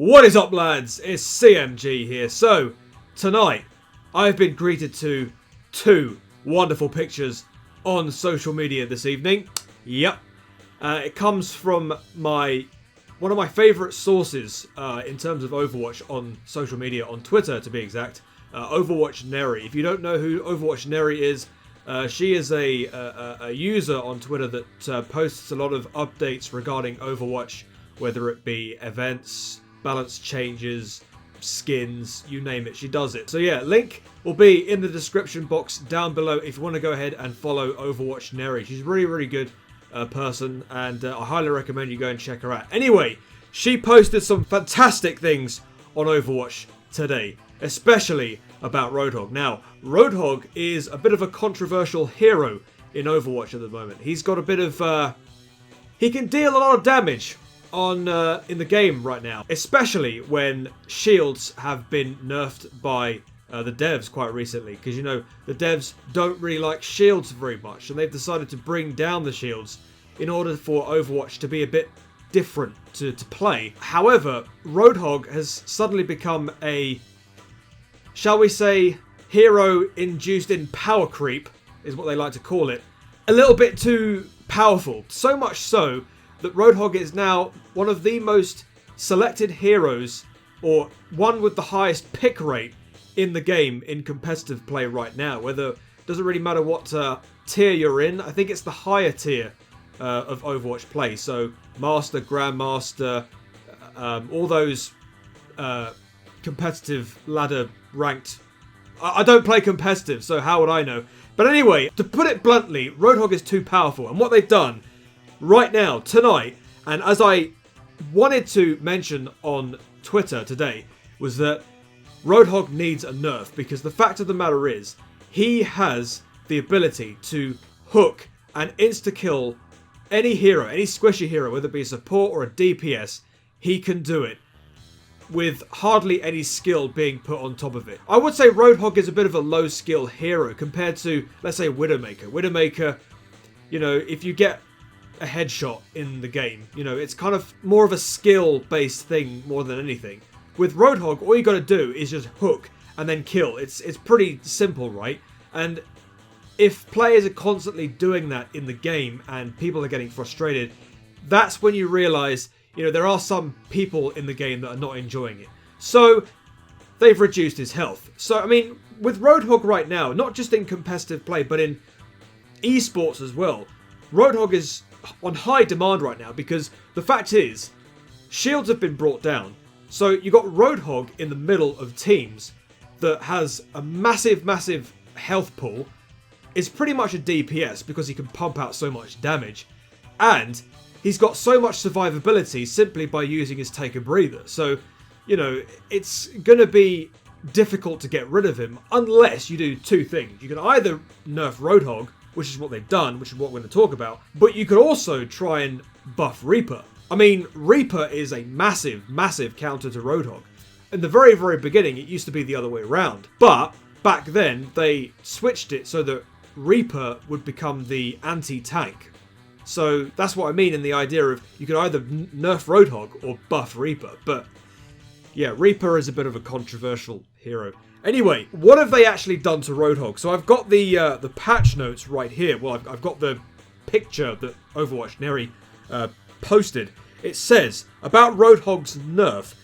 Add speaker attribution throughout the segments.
Speaker 1: What is up, lads? It's CMG here. So, tonight, I've been greeted to two wonderful pictures on social media this evening. Yep. It comes from one of my favourite sources in terms of Overwatch on social media, on Twitter to be exact, Overwatch Nerfed. If you don't know who Overwatch Nerfed is, she is a user on Twitter that posts a lot of updates regarding Overwatch, whether it be events, balance changes, skins, you name it, she does it. So yeah, link will be in the description box down below if you want to go ahead and follow Overwatch Nerfed. She's a really good person, and I highly recommend you go and check her out. Anyway, she posted some fantastic things on Overwatch today, especially about Roadhog. Now, Roadhog is a bit of a controversial hero in Overwatch at the moment. He's got a bit of... he can deal a lot of damage on in the game right now, especially when shields have been nerfed by the devs quite recently, because you know the devs don't really like shields very much, and they've decided to bring down the shields in order for Overwatch to be a bit different to play. However, Roadhog has suddenly become a, shall we say, hero induced in power creep, is what they like to call it. A little bit too powerful, so much so that Roadhog is now one of the most selected heroes, or one with the highest pick rate in the game in competitive play right now. Whether, doesn't really matter what tier you're in. I think it's the higher tier of Overwatch play. So Master, Grandmaster, all those competitive ladder ranked. I don't play competitive, so how would I know? But anyway, to put it bluntly, Roadhog is too powerful, and what they've done right now, tonight, and as I wanted to mention on Twitter today, was that Roadhog needs a nerf, because the fact of the matter is, he has the ability to hook and insta-kill any hero, any squishy hero, whether it be a support or a DPS. He can do it with hardly any skill being put on top of it. I would say Roadhog is a bit of a low skill hero compared to, let's say, Widowmaker. Widowmaker, you know, if you get a headshot in the game, you know, it's kind of more of a skill based thing more than anything. With Roadhog, all you got to do is just hook and then kill. It's pretty simple, right? And if players are constantly doing that in the game and people are getting frustrated, that's when you realize, you know, there are some people in the game that are not enjoying it. So they've reduced his health. So I mean, with Roadhog right now, not just in competitive play but in esports as well, Roadhog is on high demand right now, because the fact is, shields have been brought down. So you got Roadhog in the middle of teams that has a massive health pool, is pretty much a DPS because he can pump out so much damage, and he's got so much survivability simply by using his take a breather. So, you know, it's going to be difficult to get rid of him unless you do two things. You can either nerf Roadhog, which is what they've done, which is what we're going to talk about, but you could also try and buff Reaper. I mean, Reaper is a massive counter to Roadhog. In the very beginning, it used to be the other way around, but back then they switched it so that Reaper would become the anti-tank. So that's what I mean in the idea of you could either nerf Roadhog or buff Reaper. But yeah, Reaper is a bit of a controversial hero. Anyway, what have they actually done to Roadhog? So I've got the patch notes right here. Well, I've got the picture that Overwatch Nerfed posted. It says, about Roadhog's nerf,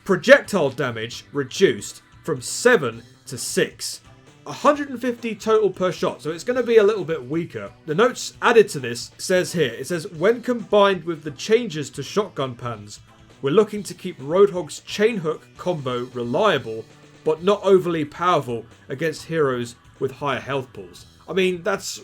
Speaker 1: projectile damage reduced from 7 to 6. 150 total per shot, so it's going to be a little bit weaker. The notes added to this says here, it says, when combined with the changes to shotgun pans, we're looking to keep Roadhog's chain hook combo reliable, but not overly powerful against heroes with higher health pools. I mean, that's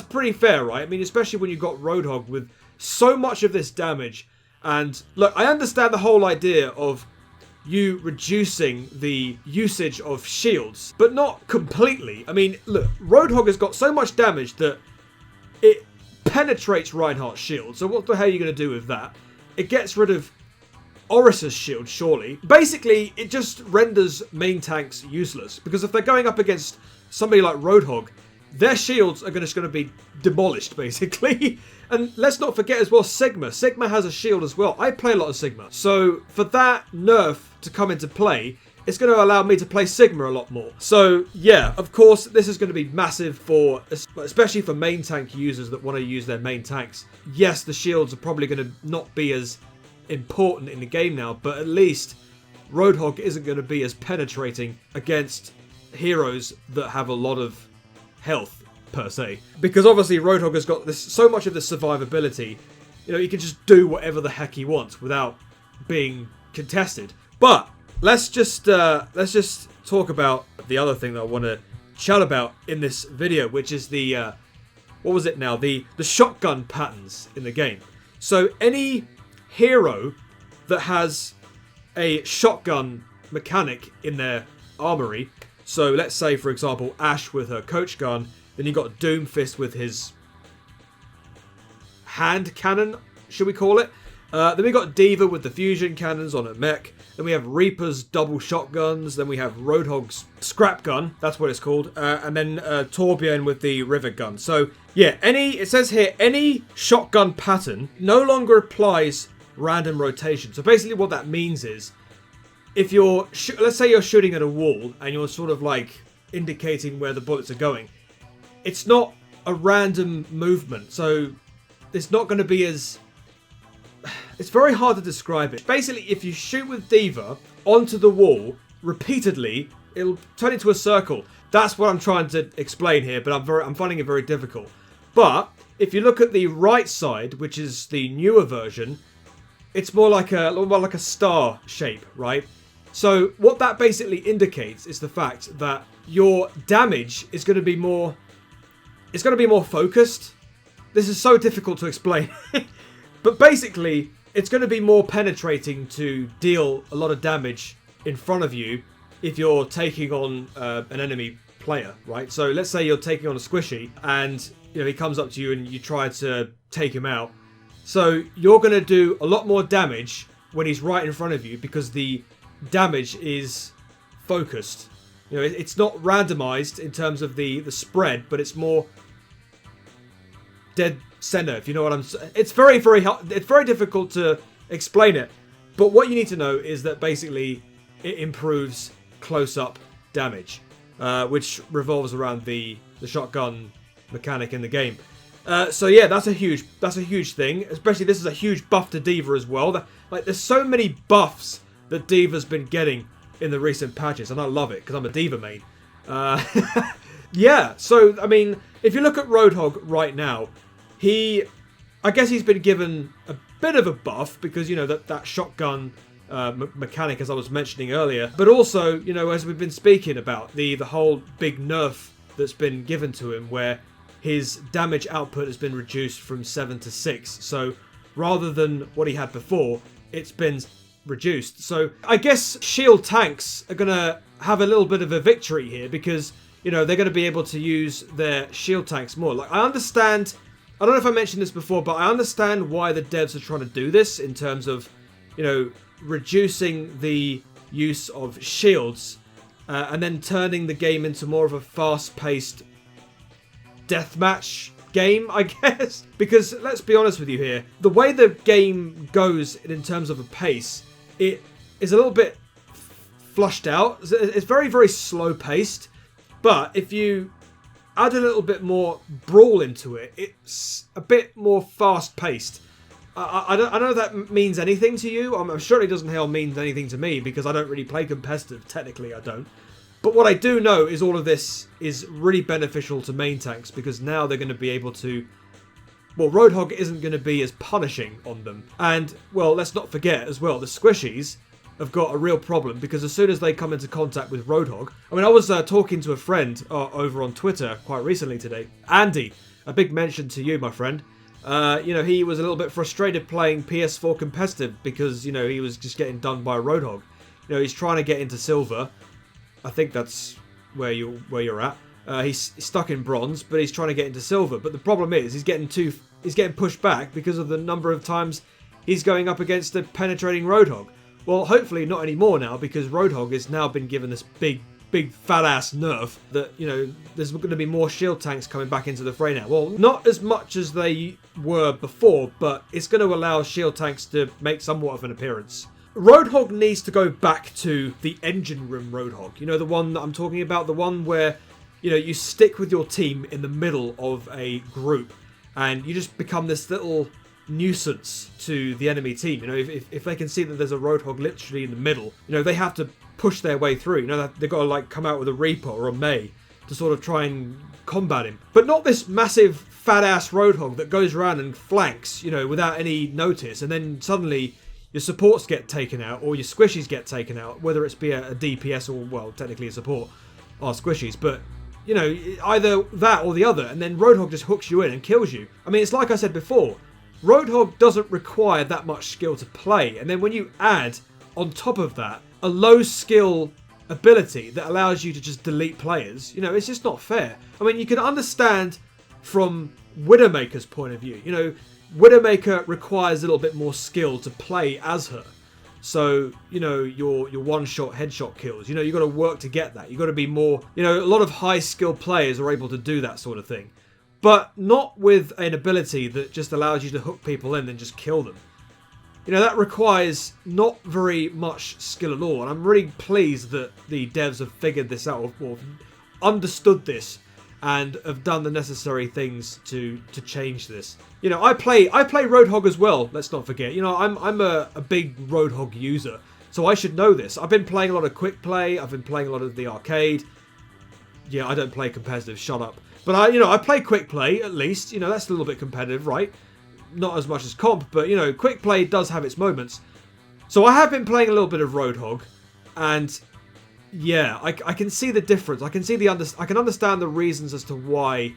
Speaker 1: pretty fair, right? I mean, especially when you've got Roadhog with so much of this damage. And look, I understand the whole idea of you reducing the usage of shields, but not completely. I mean, look, Roadhog has got so much damage that it penetrates Reinhardt's shield. So what the hell are you going to do with that? It gets rid of Oris's shield, surely. Basically, it just renders main tanks useless, because if they're going up against somebody like Roadhog, their shields are just going to be demolished, basically. And let's not forget as well, Sigma. Sigma has a shield as well. I play a lot of Sigma. So for that nerf to come into play, it's going to allow me to play Sigma a lot more. So yeah, of course, this is going to be massive for, especially for main tank users that want to use their main tanks. Yes, the shields are probably going to not be as important in the game now, but at least Roadhog isn't going to be as penetrating against heroes that have a lot of health, per se. Because obviously Roadhog has got this so much of the survivability, you know, he can just do whatever the heck he wants without being contested. But let's just talk about the other thing that I want to chat about in this video, which is the what was it now? The shotgun patterns in the game. So any hero that has a shotgun mechanic in their armory, so let's say for example Ashe with her coach gun, then you got Doomfist with his hand cannon, should we call it? Then we got D.Va with the fusion cannons on her mech. Then we have Reaper's double shotguns. Then we have Roadhog's scrap gun. That's what it's called. And then Torbjorn with the river gun. So yeah, it says here, any shotgun pattern no longer applies random rotation. So basically what that means is, if you're, let's say you're shooting at a wall and you're sort of like indicating where the bullets are going, it's not a random movement. So it's not going to be as... It's very hard to describe it. Basically, if you shoot with D.Va onto the wall repeatedly, it'll turn into a circle. That's what I'm trying to explain here, but I'm finding it very difficult. But if you look at the right side, which is the newer version, it's more like a star shape, right? So what that basically indicates is the fact that your damage is going to be more... It's going to be more focused. This is so difficult to explain. But basically, it's going to be more penetrating to deal a lot of damage in front of you if you're taking on an enemy player, right? So let's say you're taking on a squishy and he comes up to you and you try to take him out. So you're going to do a lot more damage when he's right in front of you because the damage is focused. It's not randomized in terms of the spread, but it's more dead center, if you know what I'm saying. It's very difficult to explain it, but what you need to know is that basically it improves close-up damage, which revolves around the shotgun mechanic in the game. So yeah, that's a huge thing. Especially this is a huge buff to D.Va as well. There's so many buffs that D.Va's been getting in the recent patches, and I love it because I'm a D.Va main. Yeah, so I mean, if you look at Roadhog right now, I guess he's been given a bit of a buff because, that shotgun mechanic, as I was mentioning earlier. But also, as we've been speaking about, the whole big nerf that's been given to him where his damage output has been reduced from 7 to 6. So rather than what he had before, it's been reduced. So I guess shield tanks are going to have a little bit of a victory here because, they're going to be able to use their shield tanks more. Like, I understand... I don't know if I mentioned this before, but I understand why the devs are trying to do this in terms of, reducing the use of shields and then turning the game into more of a fast-paced deathmatch game, I guess. Because let's be honest with you here, the way the game goes in terms of a pace, it is a little bit flushed out. It's very, very slow-paced, but if you add a little bit more brawl into it, it's a bit more fast-paced. I don't know if that means anything to you. I'm sure it doesn't mean anything to me because I don't really play competitive. Technically, I don't. But what I do know is all of this is really beneficial to main tanks because now they're going to be able to... Well, Roadhog isn't going to be as punishing on them. And, well, let's not forget as well, the squishies have got a real problem because as soon as they come into contact with Roadhog... I mean, I was talking to a friend over on Twitter quite recently today. Andy, a big mention to you, my friend. He was a little bit frustrated playing PS4 competitive because, he was just getting done by Roadhog. He's trying to get into silver. I think that's where you're at. He's stuck in bronze, but he's trying to get into silver. But the problem is he's getting pushed back because of the number of times he's going up against the penetrating Roadhog. Well, hopefully not anymore now because Roadhog has now been given this big big fat ass nerf that, you know, there's going to be more shield tanks coming back into the fray now. Well, not as much as they were before, but it's going to allow shield tanks to make somewhat of an appearance. Roadhog needs to go back to the engine room Roadhog. You know, the one that I'm talking about, the one where, you know, you stick with your team in the middle of a group and you just become this little nuisance to the enemy team. You know, if they can see that there's a Roadhog literally in the middle, you know, they have to push their way through. You know, they've got to like come out with a Reaper or a May to sort of try and combat him. But not this massive fat ass Roadhog that goes around and flanks, you know, without any notice, and then suddenly your supports get taken out or your squishes get taken out, whether it's be a DPS or, well, technically a support are squishes, but you know, either that or the other, and then Roadhog just hooks you in and kills you. I mean, it's like I said before, Roadhog doesn't require that much skill to play, and then when you add on top of that a low skill ability that allows you to just delete players, you know, it's just not fair. I mean, you can understand from Widowmaker's point of view. You know, Widowmaker requires a little bit more skill to play as her. So, you know, your one-shot headshot kills, you know, you've got to work to get that. You've got to be more, you know, a lot of high-skilled players are able to do that sort of thing. But not with an ability that just allows you to hook people in and just kill them. You know, that requires not very much skill at all. And I'm really pleased that the devs have figured this out or understood this and have done the necessary things to change this. You know, I play Roadhog as well, let's not forget. You know, I'm a big Roadhog user, so I should know this. I've been playing a lot of quick play, I've been playing a lot of the arcade. Yeah, I don't play competitive, shut up. But I play quick play at least, you know, that's a little bit competitive, right? Not as much as comp, but you know, quick play does have its moments. So I have been playing a little bit of Roadhog, and yeah, I can see the difference. I can understand the reasons as to why,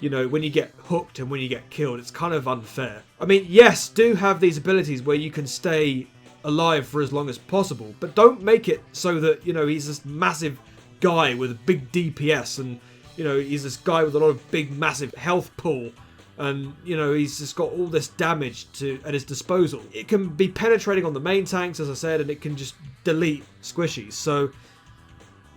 Speaker 1: you know, when you get hooked and when you get killed, it's kind of unfair. I mean, yes, do have these abilities where you can stay alive for as long as possible, but don't make it so that, you know, he's this massive guy with a big DPS and, you know, he's this guy with a lot of big, massive health pool. And, you know, he's just got all this damage at his disposal. It can be penetrating on the main tanks, as I said, and it can just delete squishies. So,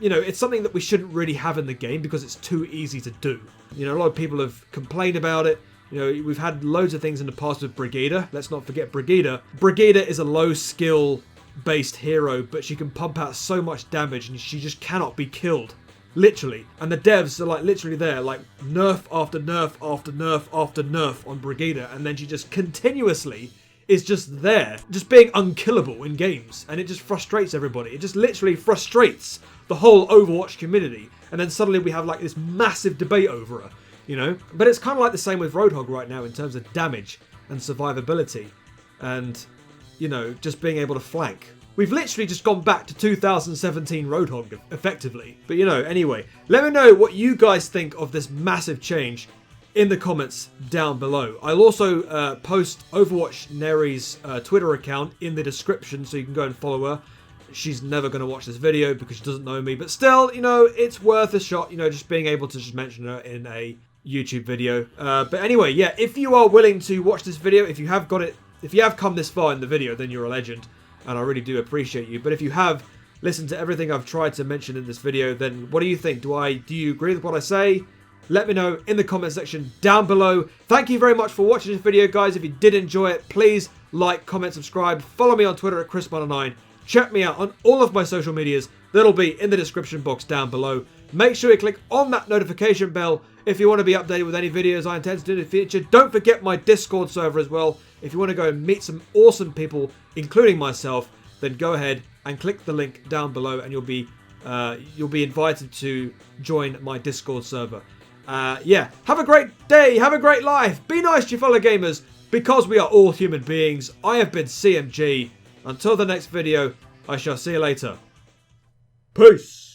Speaker 1: you know, it's something that we shouldn't really have in the game because it's too easy to do. You know, a lot of people have complained about it. You know, we've had loads of things in the past with Brigitte. Let's not forget Brigitte. Brigitte is a low skill based hero, but she can pump out so much damage and she just cannot be killed. Literally. And the devs are like literally there, like nerf after nerf after nerf after nerf on Brigitte, and then she just continuously is just there, just being unkillable in games, and it just frustrates everybody. It just literally frustrates the whole Overwatch community, and then suddenly we have like this massive debate over her, you know? But it's kind of like the same with Roadhog right now in terms of damage and survivability, and, you know, just being able to flank. We've literally just gone back to 2017 Roadhog, effectively. But, you know, anyway, let me know what you guys think of this massive change in the comments down below. I'll also post Overwatch Neri's Twitter account in the description so you can go and follow her. She's never going to watch this video because she doesn't know me, but still, you know, it's worth a shot, you know, just being able to just mention her in a YouTube video. But anyway, yeah, if you are willing to watch this video, if you have come this far in the video, then you're a legend, and I really do appreciate you. But if you have listened to everything I've tried to mention in this video, then what do you think? Do you agree with what I say? Let me know in the comment section down below. Thank you very much for watching this video, guys. If you did enjoy it, please like, comment, subscribe. Follow me on Twitter at ChrisMunner9. Check me out on all of my social medias. That'll be in the description box down below. Make sure you click on that notification bell if you want to be updated with any videos I intend to do in the future. Don't forget my Discord server as well. If you want to go and meet some awesome people, including myself, then go ahead and click the link down below and you'll be invited to join my Discord server. Yeah, have a great day, have a great life, be nice to your fellow gamers, because we are all human beings. I have been CMG. Until the next video, I shall see you later. Peace!